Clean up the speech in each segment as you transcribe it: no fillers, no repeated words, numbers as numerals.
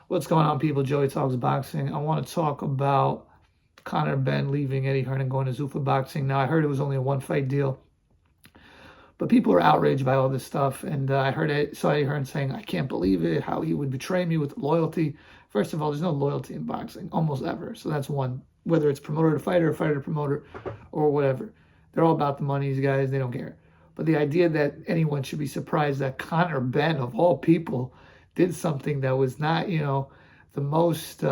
What's going on, people? Joey Talks Boxing. I want to talk about Conor Benn leaving Eddie Hearn and going to Zuffa Boxing. Now, I heard it was only a one-fight deal, but people are outraged by all this stuff. And saw Eddie Hearn saying, "I can't believe it, how he would betray me with loyalty." First of all, there's no loyalty in boxing, almost ever. So that's one. Whether it's promoter to fighter, fighter to promoter, or whatever. They're all about the money, these guys. They don't care. But the idea that anyone should be surprised that Conor Benn, of all people, did something that was not, the most,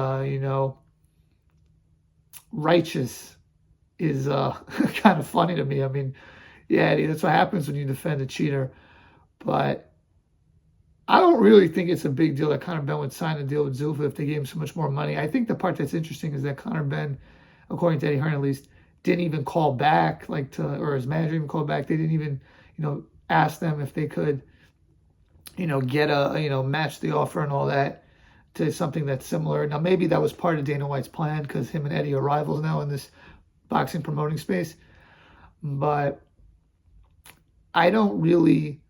righteous is kind of funny to me. I mean, yeah, that's what happens when you defend a cheater. But I don't really think it's a big deal that Conor Benn would sign a deal with Zuffa if they gave him so much more money. I think the part that's interesting is that Conor Benn, according to Eddie Hearn at least, didn't even call back, or his manager even called back. They didn't even, ask them if they could, get match the offer and all that to something that's similar. Now, maybe that was part of Dana White's plan because him and Eddie are rivals now in this boxing promoting space. But I don't really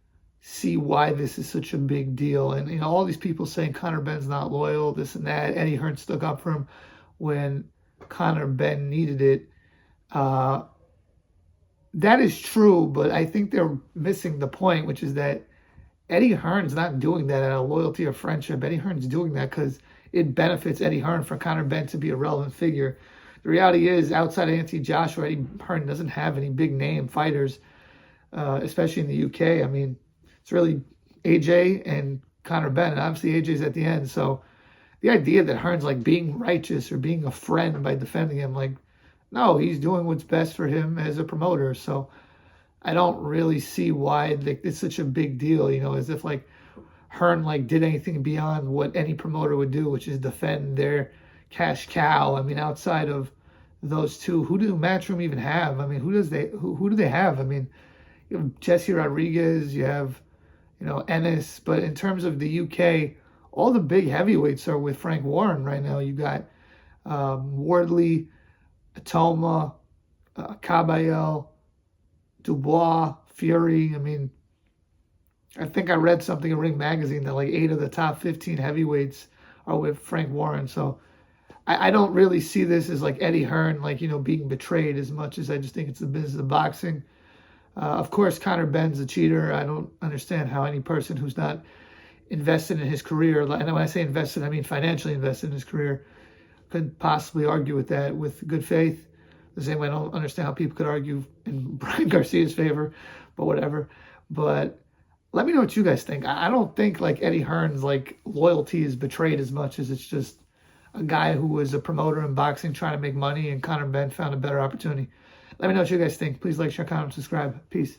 see why this is such a big deal. And, all these people saying Conor Benn's not loyal, this and that. Eddie Hearn stuck up for him when Conor Benn needed it. That is true, but I think they're missing the point, which is that Eddie Hearn's not doing that out of loyalty or friendship. Eddie Hearn's doing that because it benefits Eddie Hearn for Conor Benn to be a relevant figure. The reality is, outside of Anthony Joshua, Eddie Hearn doesn't have any big name fighters, especially in the UK. I mean, it's really AJ and Conor Benn, and obviously AJ's at the end. So the idea that Hearn's like being righteous or being a friend by defending him, no, he's doing what's best for him as a promoter. So I don't really see why it's such a big deal, as if Hearn did anything beyond what any promoter would do, which is defend their cash cow. I mean, outside of those two, who do Matchroom even have? I mean, who do they have? I mean, you have Jesse Rodriguez, you have, Ennis, but in terms of the UK, all the big heavyweights are with Frank Warren right now. You got Wardley, Atoma, Caballel, Dubois, Fury. I mean, I think I read something in Ring Magazine that 8 of the top 15 heavyweights are with Frank Warren. So I don't really see this as Eddie Hearn, being betrayed as much as I just think it's the business of boxing. Of course, Conor Benn's a cheater. I don't understand how any person who's not invested in his career, and when I say invested, I mean financially invested in his career, could possibly argue with that with good faith. The same way I don't understand how people could argue in Brian Garcia's favor, but whatever. But let me know what you guys think. I don't think Eddie Hearn's loyalty is betrayed as much as it's just a guy who was a promoter in boxing trying to make money, and Conor Benn found a better opportunity. Let me know what you guys think. Please like, share, comment, subscribe. Peace.